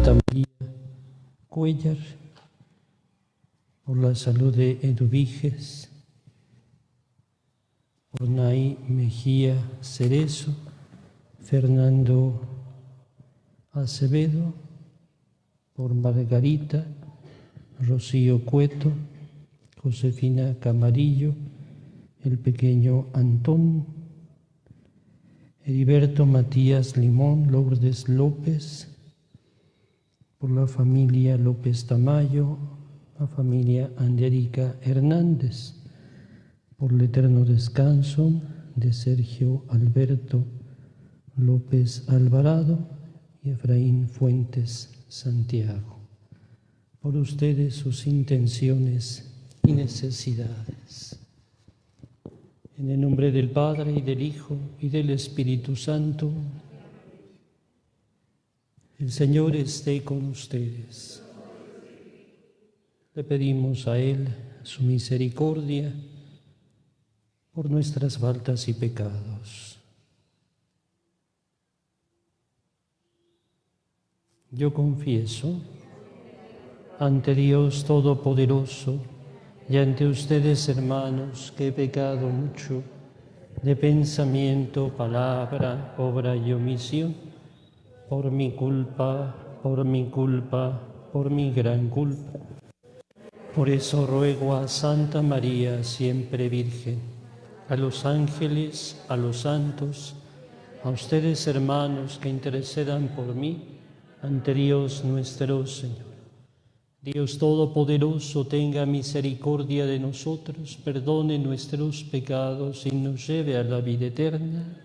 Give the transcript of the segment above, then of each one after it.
Santa María Cuellar, por la salud de Eduviges, por Nay Mejía Cerezo, Fernando Acevedo, por Margarita, Rocío Cueto, Josefina Camarillo, el pequeño Antón, Heriberto Matías Limón, Lourdes López, por la familia López Tamayo, la familia Angélica Hernández, por el eterno descanso de Sergio Alberto López Alvarado y Efraín Fuentes Santiago. Por ustedes sus intenciones y necesidades. En el nombre del Padre, y del Hijo, y del Espíritu Santo, el Señor esté con ustedes. Le pedimos a Él su misericordia por nuestras faltas y pecados. Yo confieso ante Dios Todopoderoso y ante ustedes, hermanos, que he pecado mucho de pensamiento, palabra, obra y omisión, por mi culpa, por mi gran culpa. Por eso ruego a Santa María, siempre Virgen, a los ángeles, a los santos, a ustedes, hermanos, que intercedan por mí ante Dios nuestro Señor. Dios Todopoderoso, tenga misericordia de nosotros, perdone nuestros pecados y nos lleve a la vida eterna.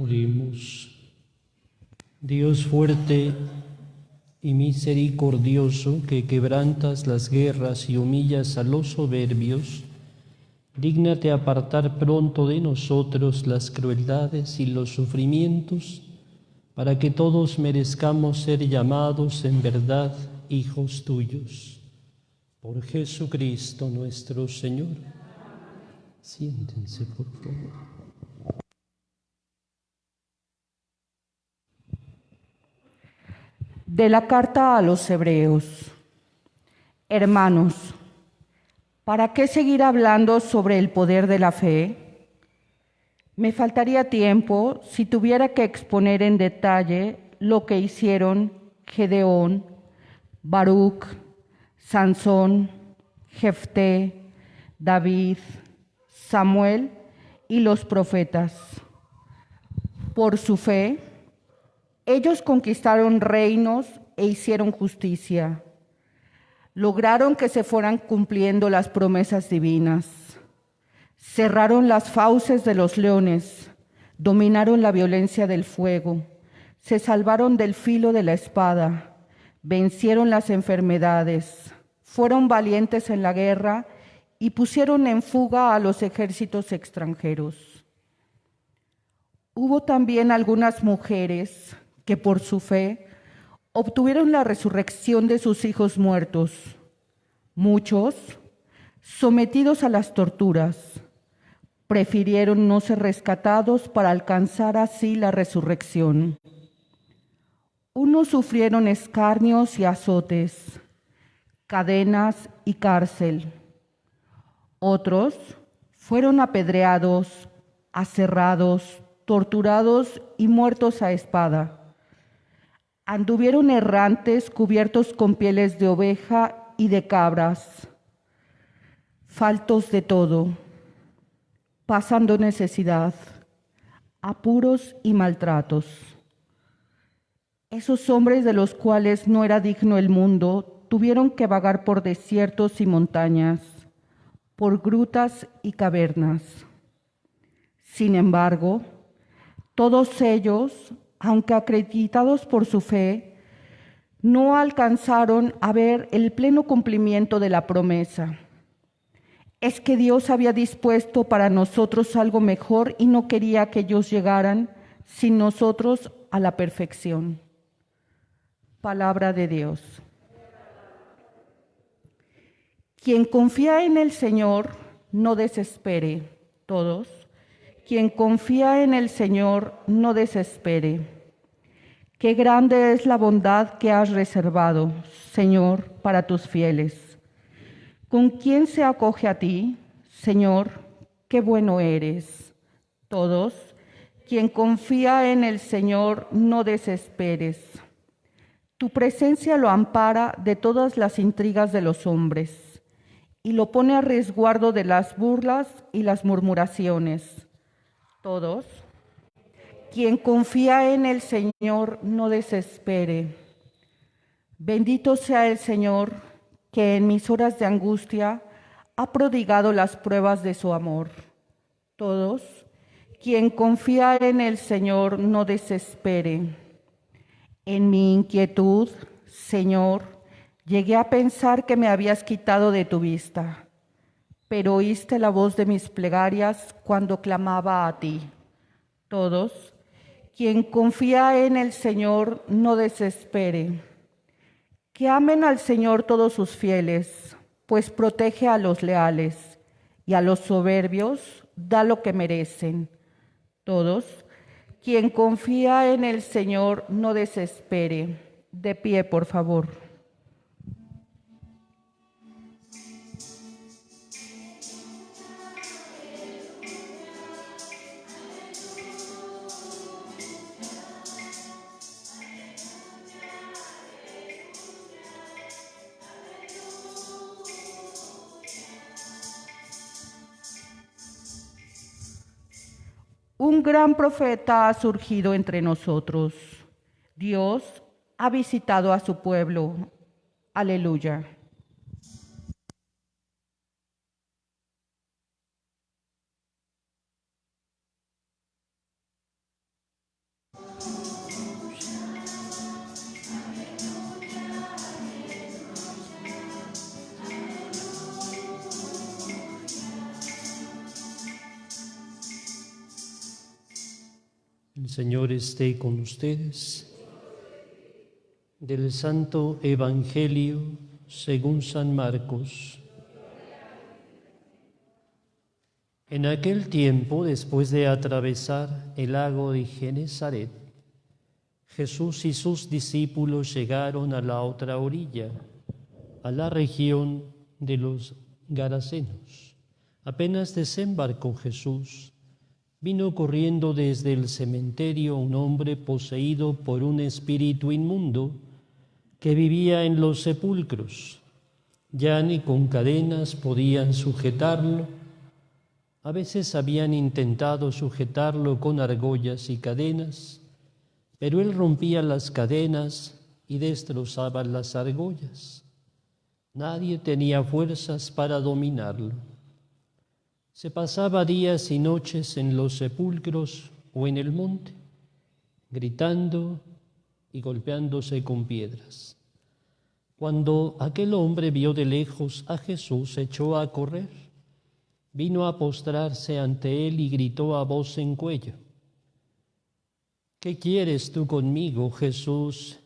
Oremos. Dios fuerte y misericordioso, que quebrantas las guerras y humillas a los soberbios, dígnate apartar pronto de nosotros las crueldades y los sufrimientos, para que todos merezcamos ser llamados en verdad hijos tuyos. Por Jesucristo nuestro Señor. Siéntense, por favor. De la carta a los Hebreos. Hermanos, ¿para qué seguir hablando sobre el poder de la fe? Me faltaría tiempo si tuviera que exponer en detalle lo que hicieron Gedeón, Baruc, Sansón, Jefté, David, Samuel y los profetas. Por su fe, ellos conquistaron reinos e hicieron justicia. Lograron que se fueran cumpliendo las promesas divinas. Cerraron las fauces de los leones, dominaron la violencia del fuego, se salvaron del filo de la espada, vencieron las enfermedades, fueron valientes en la guerra y pusieron en fuga a los ejércitos extranjeros. Hubo también algunas mujeres que por su fe obtuvieron la resurrección de sus hijos muertos. Muchos, sometidos a las torturas, prefirieron no ser rescatados para alcanzar así la resurrección. Unos sufrieron escarnios y azotes, cadenas y cárcel. Otros fueron apedreados, aserrados, torturados y muertos a espada. Anduvieron errantes cubiertos con pieles de oveja y de cabras, faltos de todo, pasando necesidad, apuros y maltratos. Esos hombres de los cuales no era digno el mundo tuvieron que vagar por desiertos y montañas, por grutas y cavernas. Sin embargo, todos ellos, aunque acreditados por su fe, no alcanzaron a ver el pleno cumplimiento de la promesa. Es que Dios había dispuesto para nosotros algo mejor y no quería que ellos llegaran sin nosotros a la perfección. Palabra de Dios. Quien confía en el Señor, no desespere. Todos. Quien confía en el Señor, no desespere. Qué grande es la bondad que has reservado, Señor, para tus fieles. ¿Con quién se acoge a ti? Señor, qué bueno eres. Todos. Quien confía en el Señor, no desesperes. Tu presencia lo ampara de todas las intrigas de los hombres y lo pone a resguardo de las burlas y las murmuraciones. Todos. Quien confía en el Señor, no desespere. Bendito sea el Señor, que en mis horas de angustia ha prodigado las pruebas de su amor. Todos. Quien confía en el Señor, no desespere. En mi inquietud, Señor, llegué a pensar que me habías quitado de tu vista, pero oíste la voz de mis plegarias cuando clamaba a ti. Todos. Quien confía en el Señor, no desespere. Que amen al Señor todos sus fieles, pues protege a los leales, y a los soberbios da lo que merecen. Todos. Quien confía en el Señor, no desespere. De pie, por favor. Un gran profeta ha surgido entre nosotros. Dios ha visitado a su pueblo. Aleluya. El Señor esté con ustedes. Del Santo Evangelio según San Marcos. En aquel tiempo, después de atravesar el lago de Genesaret, Jesús y sus discípulos llegaron a la otra orilla, a la región de los Garasenos. Apenas desembarcó Jesús, vino corriendo desde el cementerio un hombre poseído por un espíritu inmundo que vivía en los sepulcros. Ya ni con cadenas podían sujetarlo. A veces habían intentado sujetarlo con argollas y cadenas, pero él rompía las cadenas y destrozaba las argollas. Nadie tenía fuerzas para dominarlo. Se pasaba días y noches en los sepulcros o en el monte, gritando y golpeándose con piedras. Cuando aquel hombre vio de lejos a Jesús, echó a correr, vino a postrarse ante él y gritó a voz en cuello: ¿Qué quieres tú conmigo, Jesús,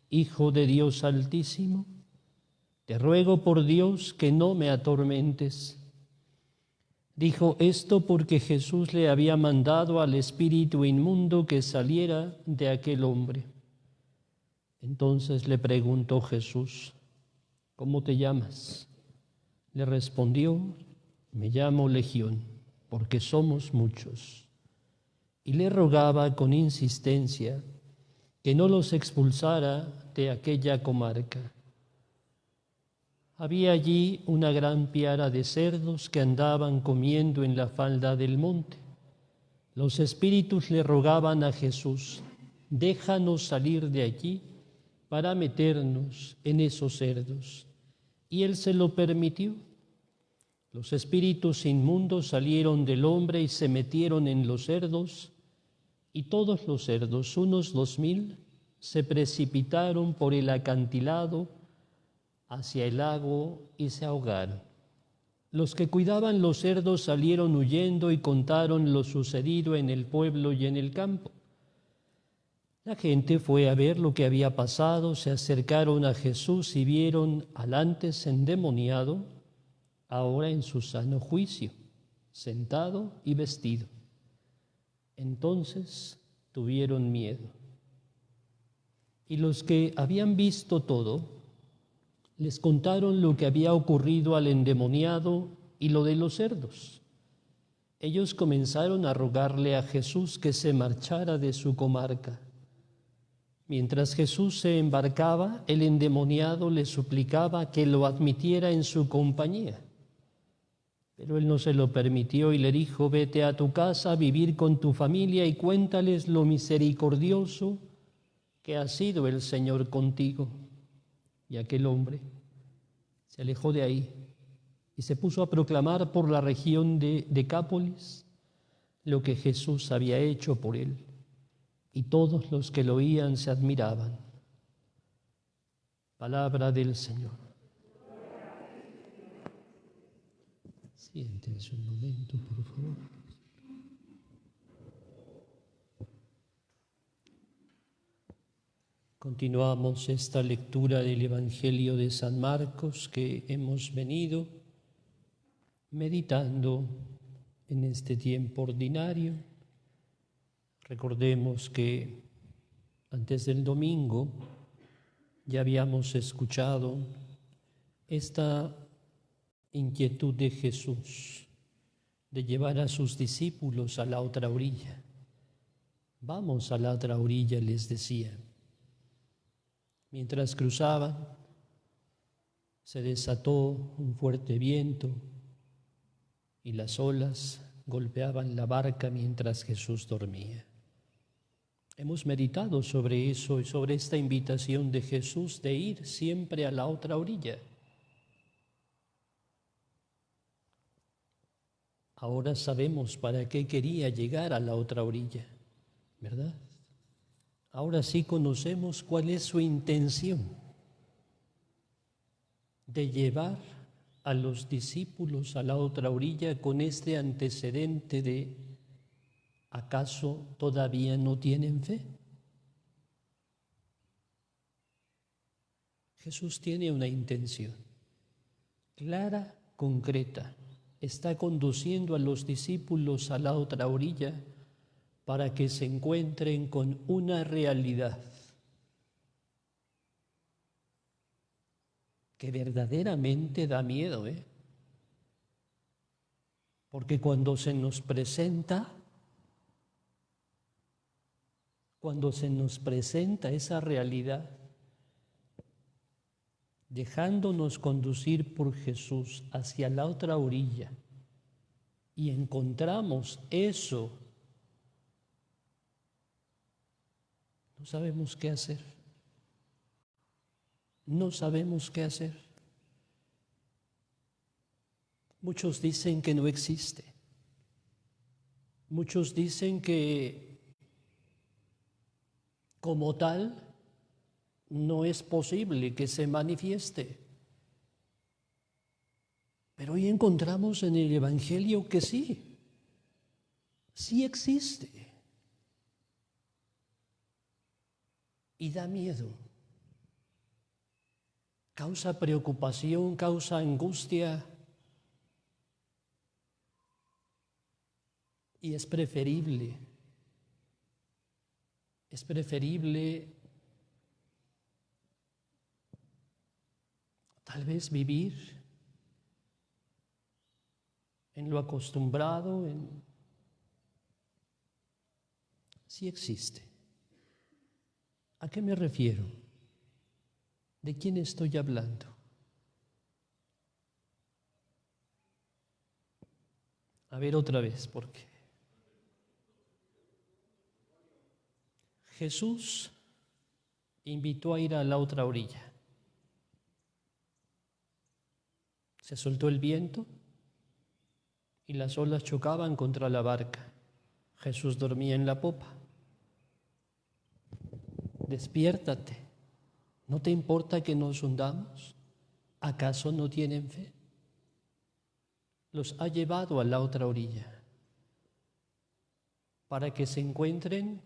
Hijo de Dios Altísimo? te ruego por Dios que no me atormentes. Dijo esto porque Jesús le había mandado al espíritu inmundo que saliera de aquel hombre. Entonces le preguntó Jesús, ¿cómo te llamas? Le respondió, me llamo Legión, porque somos muchos. Y le rogaba con insistencia que no los expulsara de aquella comarca. Había allí una gran piara de cerdos que andaban comiendo en la falda del monte. Los espíritus le rogaban a Jesús, déjanos salir de allí para meternos en esos cerdos. Y él se lo permitió. Los espíritus inmundos salieron del hombre y se metieron en los cerdos, y todos los cerdos, unos 2000, se precipitaron por el acantilado hacia el lago y se ahogaron. Los que cuidaban los cerdos salieron huyendo y contaron lo sucedido en el pueblo y en el campo. La gente fue a ver lo que había pasado, se acercaron a Jesús y vieron al antes endemoniado, ahora en su sano juicio, sentado y vestido. Entonces tuvieron miedo. Y los que habían visto todo, les contaron lo que había ocurrido al endemoniado y lo de los cerdos. Ellos comenzaron a rogarle a Jesús que se marchara de su comarca. Mientras Jesús se embarcaba, el endemoniado le suplicaba que lo admitiera en su compañía. Pero él no se lo permitió y le dijo, vete a tu casa a vivir con tu familia y cuéntales lo misericordioso que ha sido el Señor contigo. Y aquel hombre se alejó de ahí y se puso a proclamar por la región de Decápolis lo que Jesús había hecho por él. Y todos los que lo oían se admiraban. Palabra del Señor. Siéntense un momento, por favor. Continuamos esta lectura del Evangelio de San Marcos que hemos venido meditando en este tiempo ordinario. Recordemos que antes del domingo ya habíamos escuchado esta inquietud de Jesús de llevar a sus discípulos a la otra orilla. Vamos a la otra orilla, les decía. Mientras cruzaban, se desató un fuerte viento y las olas golpeaban la barca mientras Jesús dormía. Hemos meditado sobre eso y sobre esta invitación de Jesús de ir siempre a la otra orilla. Ahora sabemos para qué quería llegar a la otra orilla, ¿verdad? Ahora sí conocemos cuál es su intención de llevar a los discípulos a la otra orilla con este antecedente de ¿acaso todavía no tienen fe? Jesús tiene una intención clara, concreta. Está conduciendo a los discípulos a la otra orilla para que se encuentren con una realidad que verdaderamente da miedo, porque cuando se nos presenta esa realidad, dejándonos conducir por Jesús hacia la otra orilla, y encontramos eso, no sabemos qué hacer. No sabemos qué hacer. Muchos dicen que no existe. Muchos dicen que como tal no es posible que se manifieste. Pero hoy encontramos en el Evangelio que sí existe. Y da miedo. causa preocupación, causa angustia. Y es preferible tal vez vivir en lo acostumbrado, sí existe. ¿A qué me refiero? ¿De quién estoy hablando? A ver otra vez, porque Jesús invitó a ir a la otra orilla. Se soltó el viento y las olas chocaban contra la barca. Jesús dormía en la popa. Despiértate. ¿No te importa que nos hundamos? ¿Acaso no tienen fe? Los ha llevado a la otra orilla para que se encuentren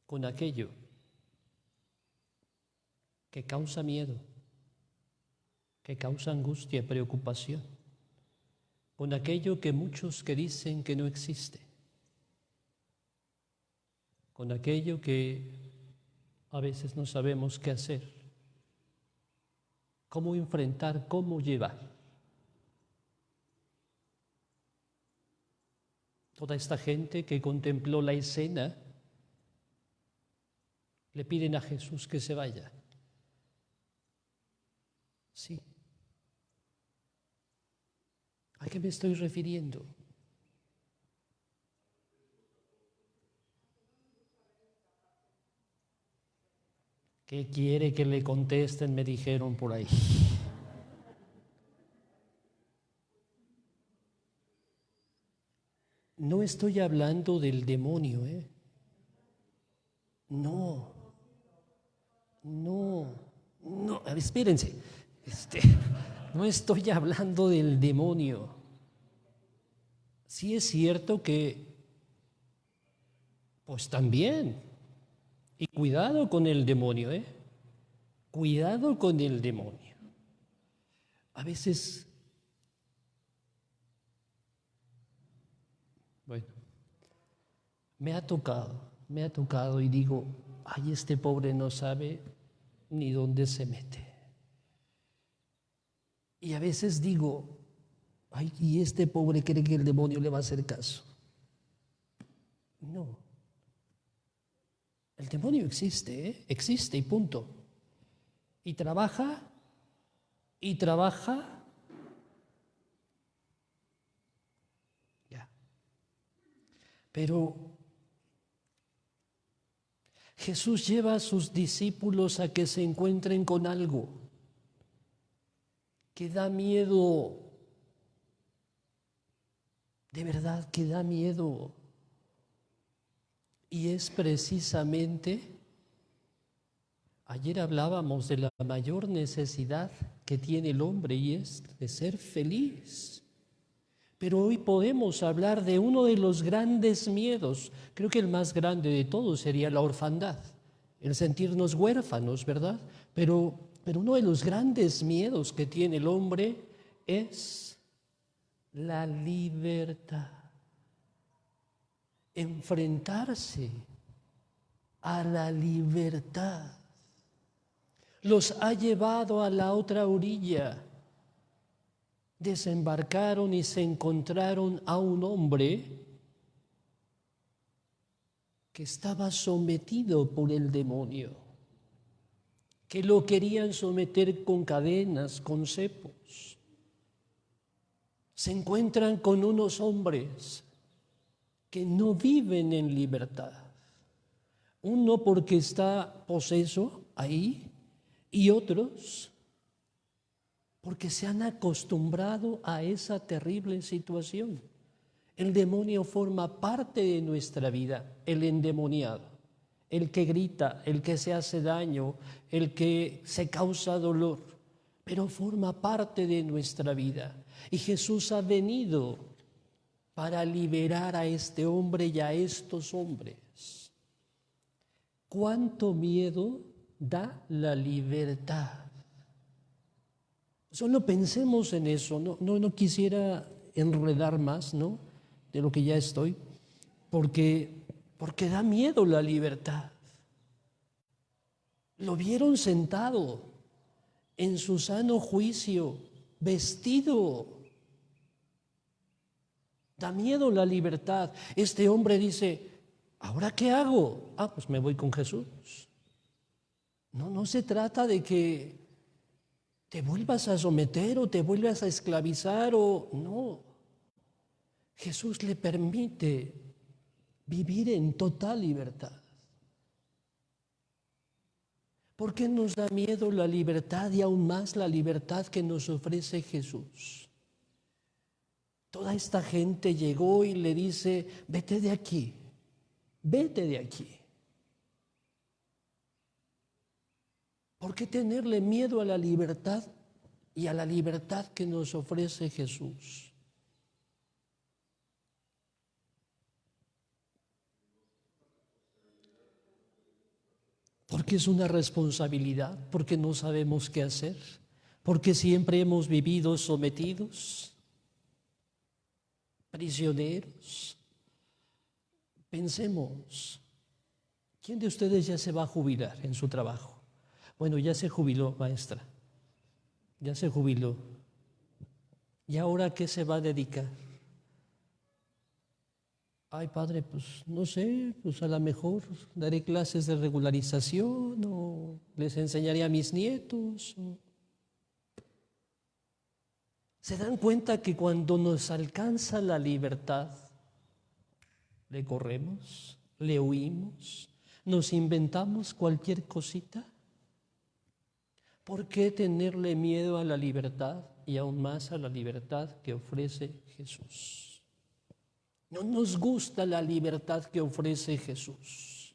con aquello que causa miedo, que causa angustia, preocupación, con aquello que muchos que dicen que no existe, con aquello que a veces no sabemos qué hacer, cómo enfrentar, cómo llevar. Toda esta gente que contempló la escena le piden a Jesús que se vaya. Sí. ¿A qué me estoy refiriendo? ¿Qué quiere que le contesten? Me dijeron por ahí. No estoy hablando del demonio, ¿eh? No, espérense. No estoy hablando del demonio. Sí es cierto que, pues también, y cuidado con el demonio, ¿eh? Cuidado con el demonio. A veces, bueno, me ha tocado y digo, ay, este pobre no sabe ni dónde se mete. Y a veces digo, ay, y este pobre cree que el demonio le va a hacer caso. No. El demonio existe, ¿eh? Existe y punto. Y trabaja. Ya. Pero Jesús lleva a sus discípulos a que se encuentren con algo que da miedo, de verdad que da miedo. Y es precisamente, ayer hablábamos de la mayor necesidad que tiene el hombre y es de ser feliz. Pero hoy podemos hablar de uno de los grandes miedos. Creo que el más grande de todos sería la orfandad, el sentirnos huérfanos, ¿verdad? Pero uno de los grandes miedos que tiene el hombre es la libertad. Enfrentarse a la libertad. Los ha llevado a la otra orilla. Desembarcaron y se encontraron a un hombre que estaba sometido por el demonio, que lo querían someter con cadenas, con cepos. Se encuentran con unos hombres que no viven en libertad. Uno porque está poseso ahí y otros porque se han acostumbrado a esa terrible situación. El demonio forma parte de nuestra vida, el endemoniado, el que grita, el que se hace daño, el que se causa dolor, pero forma parte de nuestra vida. Y Jesús ha venido para liberar a este hombre y a estos hombres. ¿Cuánto miedo da la libertad? Solo pensemos en eso. No quisiera enredar más, ¿no?, de lo que ya estoy, porque da miedo la libertad. Lo vieron sentado en su sano juicio, vestido. Da miedo la libertad. Este hombre dice, ¿ahora qué hago? Pues me voy con Jesús. No se trata de que te vuelvas a someter o te vuelvas a esclavizar o no. Jesús le permite vivir en total libertad. ¿Por qué nos da miedo la libertad y aún más la libertad que nos ofrece Jesús? Toda esta gente llegó y le dice, vete de aquí, vete de aquí. ¿Por qué tenerle miedo a la libertad y a la libertad que nos ofrece Jesús? Porque es una responsabilidad, porque no sabemos qué hacer, porque siempre hemos vivido sometidos, prisioneros. Pensemos, ¿quién de ustedes ya se va a jubilar en su trabajo? Bueno, ya se jubiló, maestra, ya se jubiló. ¿Y ahora a qué se va a dedicar? Ay, padre, pues no sé, pues a lo mejor daré clases de regularización o les enseñaré a mis nietos. ¿Se dan cuenta que cuando nos alcanza la libertad, le corremos, le huimos, nos inventamos cualquier cosita? ¿Por qué tenerle miedo a la libertad y aún más a la libertad que ofrece Jesús? No nos gusta la libertad que ofrece Jesús.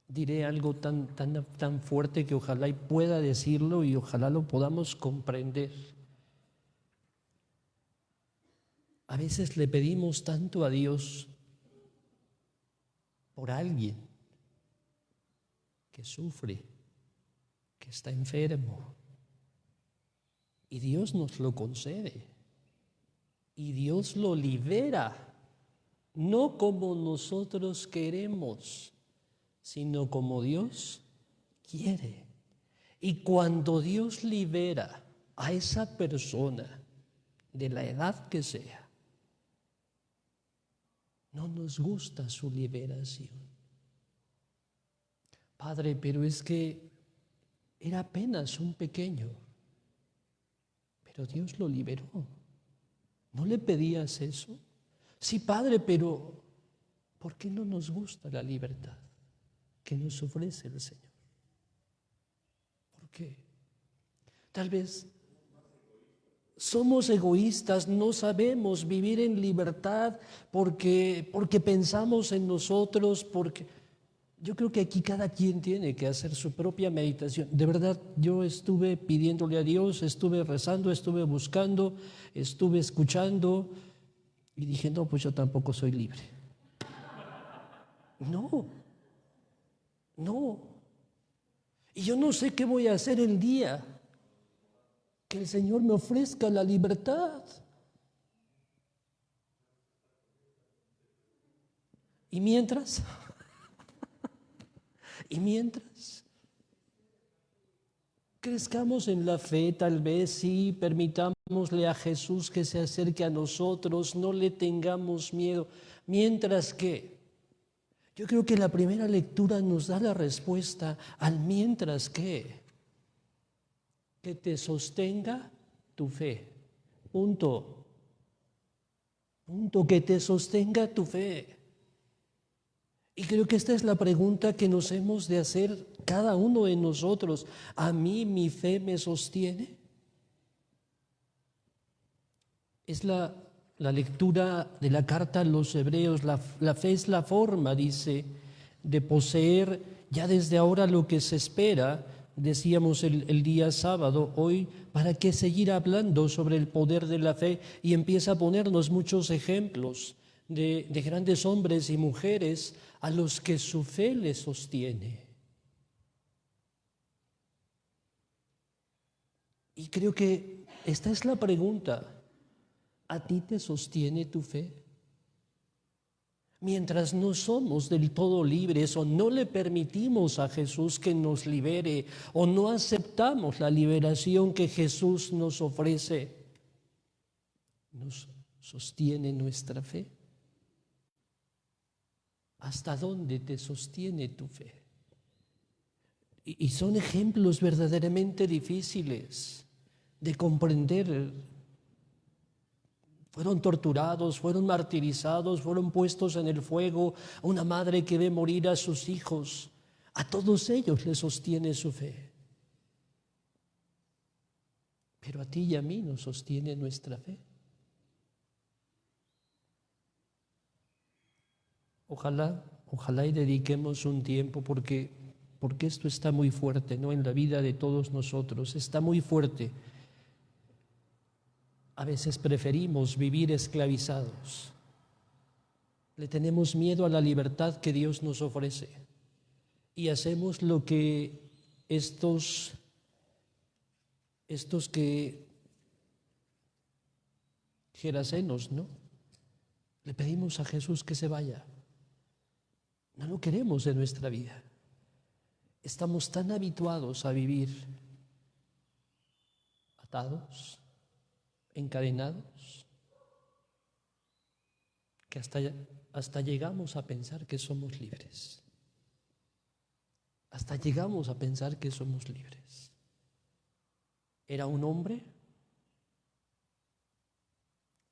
Diré algo tan fuerte que ojalá y pueda decirlo y ojalá lo podamos comprender. A veces le pedimos tanto a Dios por alguien que sufre, que está enfermo, y Dios nos lo concede. Y Dios lo libera, no como nosotros queremos, sino como Dios quiere. Y cuando Dios libera a esa persona, de la edad que sea, no nos gusta su liberación. Padre, pero es que era apenas un pequeño, pero Dios lo liberó. ¿No le pedías eso? Sí, Padre, pero ¿por qué no nos gusta la libertad que nos ofrece el Señor? ¿Por qué? Tal vez somos egoístas, no sabemos vivir en libertad porque pensamos en nosotros, porque yo creo que aquí cada quien tiene que hacer su propia meditación. De verdad, yo estuve pidiéndole a Dios, estuve rezando, estuve buscando, estuve escuchando y dije, no, pues yo tampoco soy libre. No. Y yo no sé qué voy a hacer el día que el Señor me ofrezca la libertad. Y mientras, crezcamos en la fe, tal vez sí, permitámosle a Jesús que se acerque a nosotros, no le tengamos miedo. Mientras que, yo creo que la primera lectura nos da la respuesta al mientras que te sostenga tu fe. Punto, que te sostenga tu fe. Y creo que esta es la pregunta que nos hemos de hacer cada uno de nosotros. ¿A mí mi fe me sostiene? Es la lectura de la carta a los Hebreos. La fe es la forma, dice, de poseer ya desde ahora lo que se espera. Decíamos el día sábado, hoy, ¿para qué seguir hablando sobre el poder de la fe? Y empieza a ponernos muchos ejemplos de grandes hombres y mujeres a los que su fe les sostiene. Y creo que esta es la pregunta. ¿A ti te sostiene tu fe? Mientras no somos del todo libres o no le permitimos a Jesús que nos libere o no aceptamos la liberación que Jesús nos ofrece, ¿nos sostiene nuestra fe? ¿Hasta dónde te sostiene tu fe? Y son ejemplos verdaderamente difíciles de comprender. Fueron torturados, fueron martirizados, fueron puestos en el fuego. Una madre que ve morir a sus hijos, a todos ellos les sostiene su fe. Pero a ti y a mí nos sostiene nuestra fe. Ojalá y dediquemos un tiempo porque esto está muy fuerte, ¿no? En la vida de todos nosotros está muy fuerte. A veces preferimos vivir esclavizados. Le tenemos miedo a la libertad que Dios nos ofrece. Y hacemos lo que estos gerasenos, ¿no? Le pedimos a Jesús que se vaya. No lo queremos en nuestra vida. Estamos tan habituados a vivir atados, encadenados, que hasta llegamos a pensar que somos libres. Hasta llegamos a pensar que somos libres. ¿Era un hombre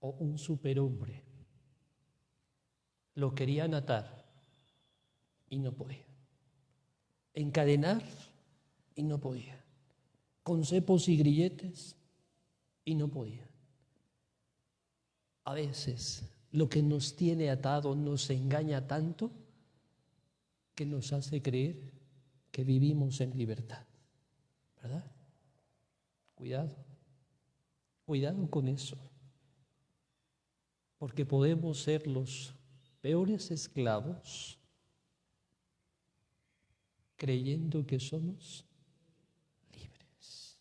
o un superhombre? Lo querían atar y no podía. Encadenar y no podía. Con cepos y grilletes y no podía. A veces lo que nos tiene atado nos engaña tanto que nos hace creer que vivimos en libertad, ¿verdad? Cuidado con eso, porque podemos ser los peores esclavos creyendo que somos libres.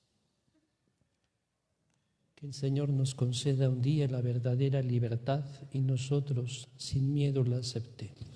Que el Señor nos conceda un día la verdadera libertad y nosotros sin miedo la aceptemos.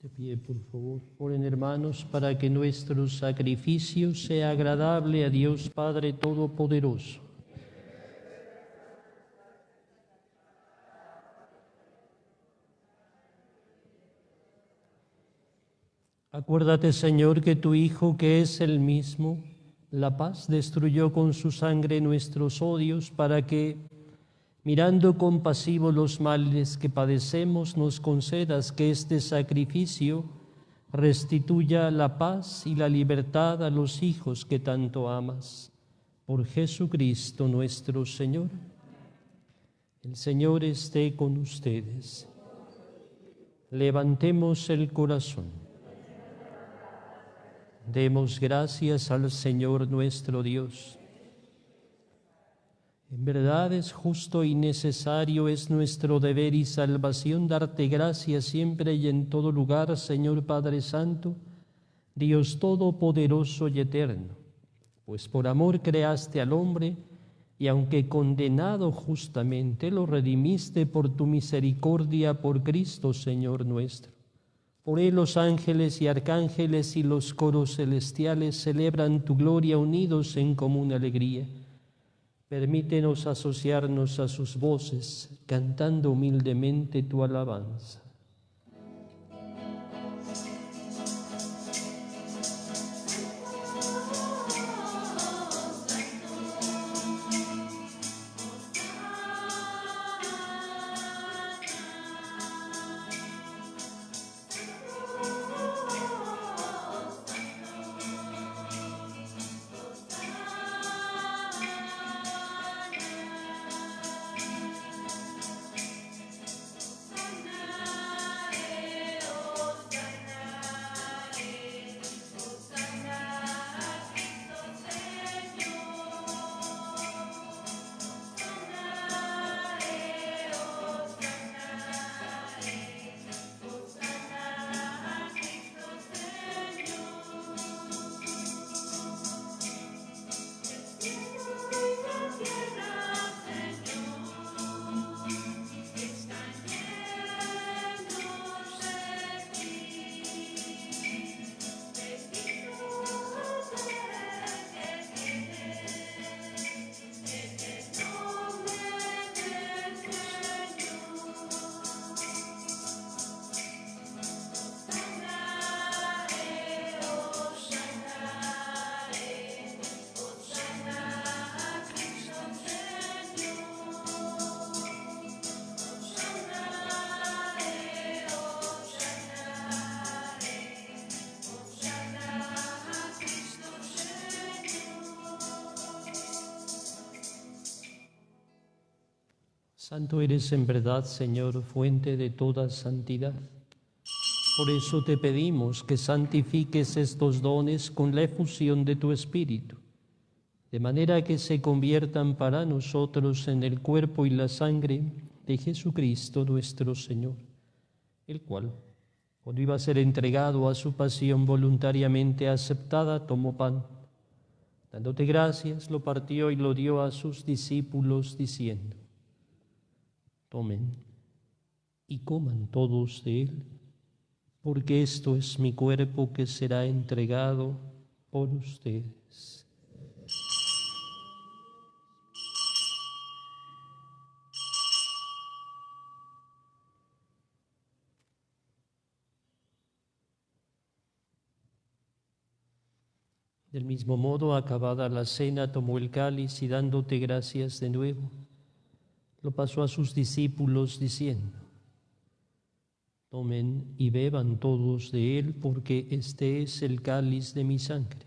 De pie, por favor. Oren, hermanos, para que nuestro sacrificio sea agradable a Dios Padre Todopoderoso. Acuérdate, Señor, que tu Hijo, que es el mismo, la paz destruyó con su sangre nuestros odios, para que, mirando compasivo los males que padecemos, nos concedas que este sacrificio restituya la paz y la libertad a los hijos que tanto amas. Por Jesucristo nuestro Señor. El Señor esté con ustedes. Levantemos el corazón. Demos gracias al Señor nuestro Dios. En verdad es justo y necesario, es nuestro deber y salvación darte gracias siempre y en todo lugar, Señor Padre Santo, Dios Todopoderoso y Eterno, pues por amor creaste al hombre y aunque condenado justamente, lo redimiste por tu misericordia por Cristo, Señor nuestro. Por él los ángeles y arcángeles y los coros celestiales celebran tu gloria unidos en común alegría. Permítenos asociarnos a sus voces, cantando humildemente tu alabanza. Santo eres en verdad, Señor, fuente de toda santidad. Por eso te pedimos que santifiques estos dones con la efusión de tu Espíritu, de manera que se conviertan para nosotros en el cuerpo y la sangre de Jesucristo nuestro Señor, el cual, cuando iba a ser entregado a su pasión voluntariamente aceptada, tomó pan. Dándote gracias, lo partió y lo dio a sus discípulos, diciendo: tomen y coman todos de él, porque esto es mi cuerpo que será entregado por ustedes. Del mismo modo, acabada la cena, tomó el cáliz y dándote gracias de nuevo, lo pasó a sus discípulos diciendo: tomen y beban todos de él, porque este es el cáliz de mi sangre,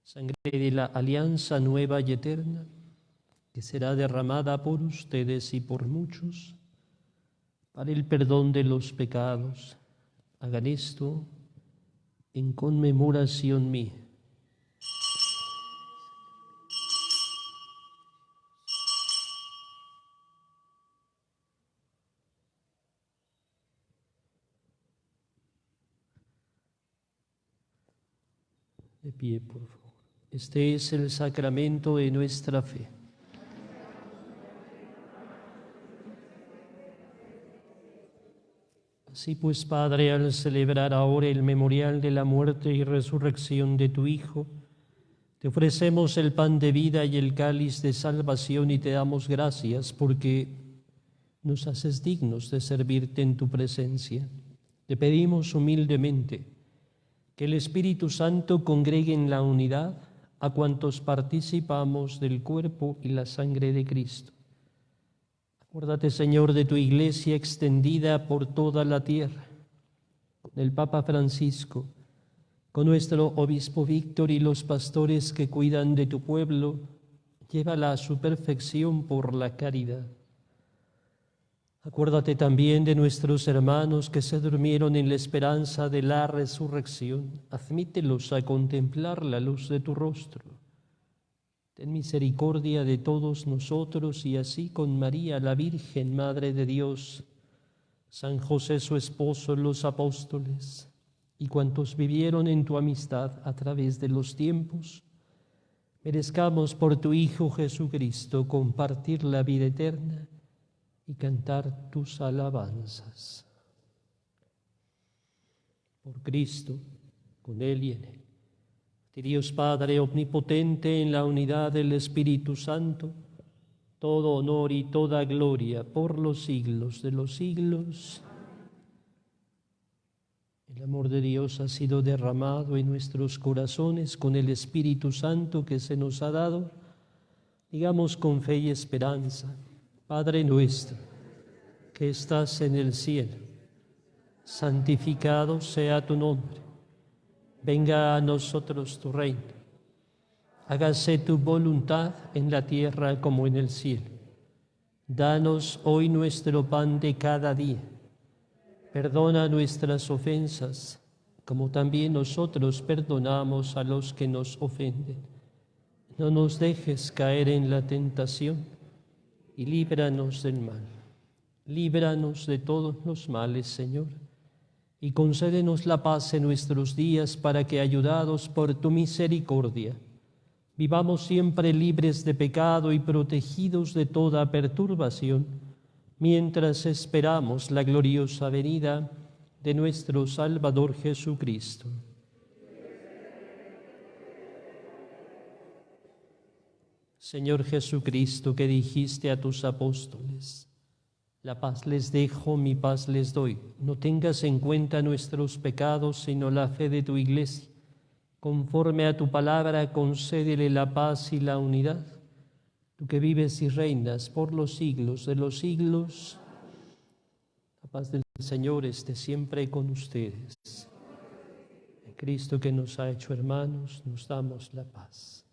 sangre de la alianza nueva y eterna, que será derramada por ustedes y por muchos para el perdón de los pecados. Hagan esto en conmemoración mía. De pie, por favor. Este es el sacramento de nuestra fe. Así pues, Padre, al celebrar ahora el memorial de la muerte y resurrección de tu Hijo, te ofrecemos el pan de vida y el cáliz de salvación y te damos gracias porque nos haces dignos de servirte en tu presencia. Te pedimos humildemente que el Espíritu Santo congregue en la unidad a cuantos participamos del cuerpo y la sangre de Cristo. Acuérdate, Señor, de tu Iglesia extendida por toda la tierra, con el Papa Francisco, con nuestro Obispo Víctor y los pastores que cuidan de tu pueblo, llévala a su perfección por la caridad. Acuérdate también de nuestros hermanos que se durmieron en la esperanza de la resurrección. Admítelos a contemplar la luz de tu rostro. ten misericordia de todos nosotros y así con María, la Virgen, Madre de Dios, San José su esposo, los apóstoles y cuantos vivieron en tu amistad a través de los tiempos, merezcamos por tu Hijo Jesucristo compartir la vida eterna y cantar tus alabanzas. Por Cristo, con Él y en Él. De Dios Padre omnipotente, en la unidad del Espíritu Santo, todo honor y toda gloria por los siglos de los siglos. El amor de Dios ha sido derramado en nuestros corazones con el Espíritu Santo que se nos ha dado. Digamos con fe y esperanza: Padre nuestro, que estás en el cielo, santificado sea tu nombre. Venga a nosotros tu reino. Hágase tu voluntad en la tierra como en el cielo. Danos hoy nuestro pan de cada día. Perdona nuestras ofensas, como también nosotros perdonamos a los que nos ofenden. No nos dejes caer en la tentación y líbranos del mal. Líbranos de todos los males, Señor, y concédenos la paz en nuestros días para que, ayudados por tu misericordia, vivamos siempre libres de pecado y protegidos de toda perturbación, mientras esperamos la gloriosa venida de nuestro Salvador Jesucristo. Señor Jesucristo, que dijiste a tus apóstoles: la paz les dejo, mi paz les doy. No tengas en cuenta nuestros pecados, sino la fe de tu Iglesia. Conforme a tu palabra, concédele la paz y la unidad. Tú que vives y reinas por los siglos de los siglos, la paz del Señor esté siempre con ustedes. En Cristo, que nos ha hecho hermanos, nos damos la paz.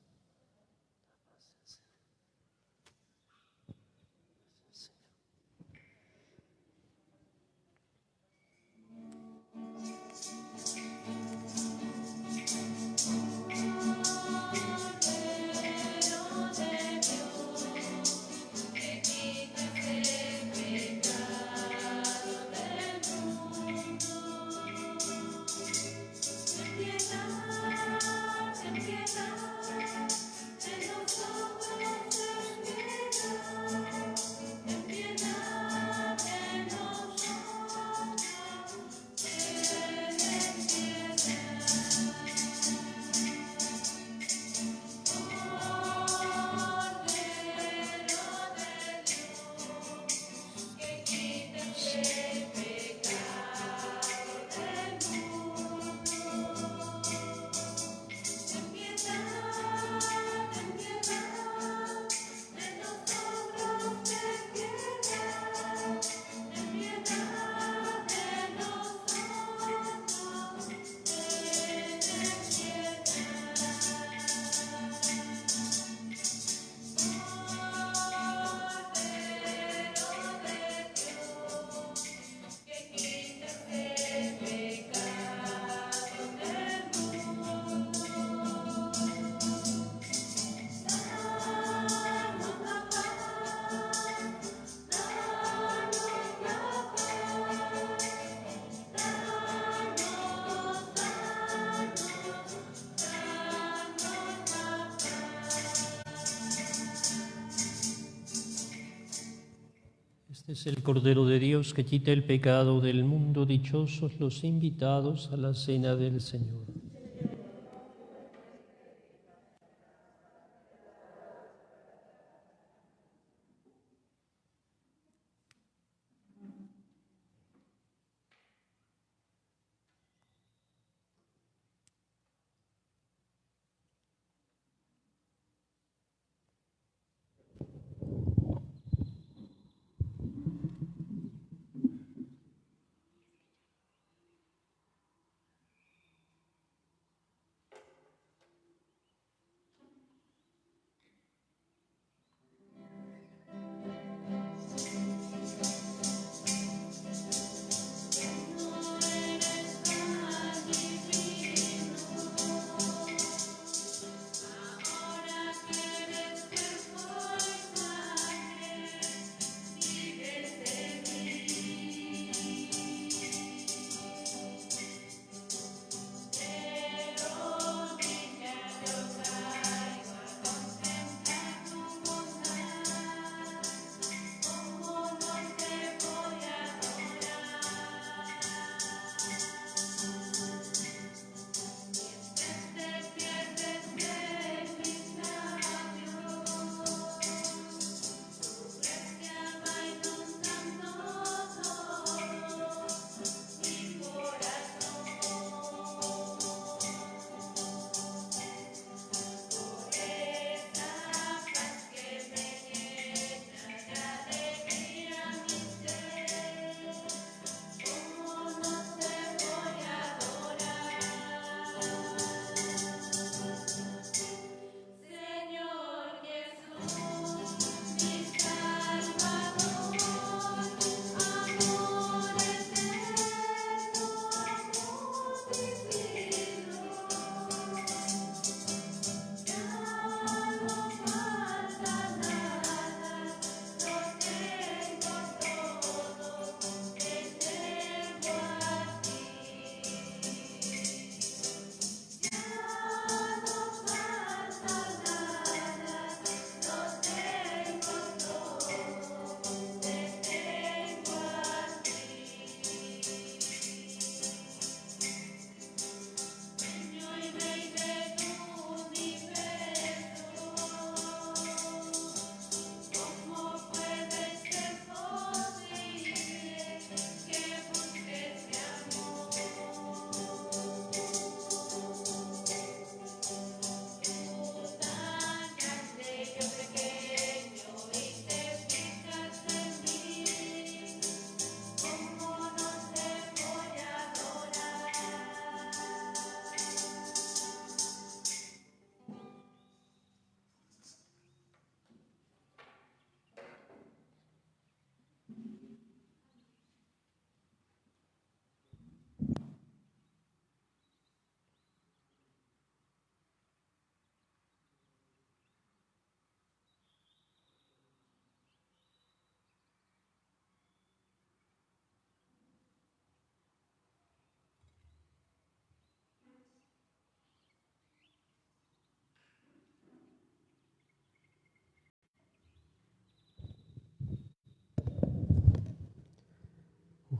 Este es el Cordero de Dios que quita el pecado del mundo. Dichosos los invitados a la cena del Señor.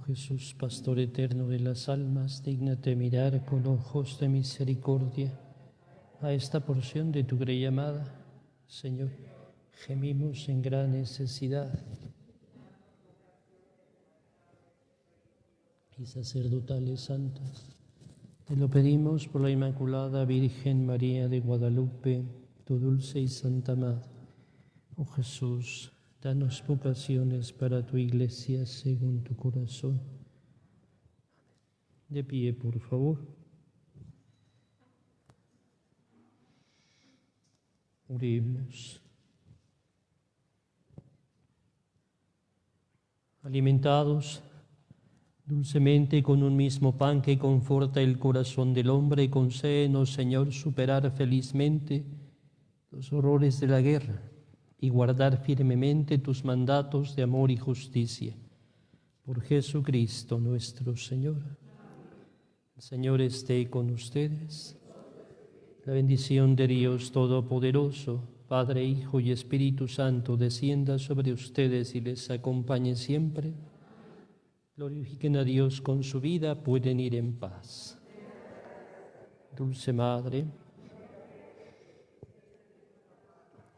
Jesús, pastor eterno de las almas, dígnate mirar con ojos de misericordia a esta porción de tu grey amada. Señor, gemimos en gran necesidad. Y sacerdotales santas, te lo pedimos por la Inmaculada Virgen María de Guadalupe, tu dulce y santa Madre. Oh Jesús, danos vocaciones para tu Iglesia según tu corazón. De pie, por favor. Oremos. Alimentados dulcemente con un mismo pan que conforta el corazón del hombre, concédenos, Señor, superar felizmente los horrores de la guerra y guardar firmemente tus mandatos de amor y justicia. Por Jesucristo nuestro Señor. El Señor esté con ustedes. La bendición de Dios Todopoderoso, Padre, Hijo y Espíritu Santo, descienda sobre ustedes y les acompañe siempre. Glorifiquen a Dios con su vida, pueden ir en paz. Dulce Madre,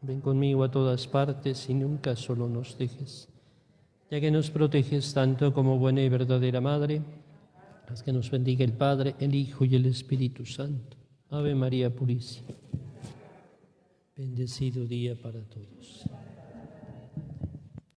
ven conmigo a todas partes y nunca solo nos dejes. Ya que nos proteges tanto como buena y verdadera Madre, haz que nos bendiga el Padre, el Hijo y el Espíritu Santo. Ave María Purísima. Bendecido día para todos.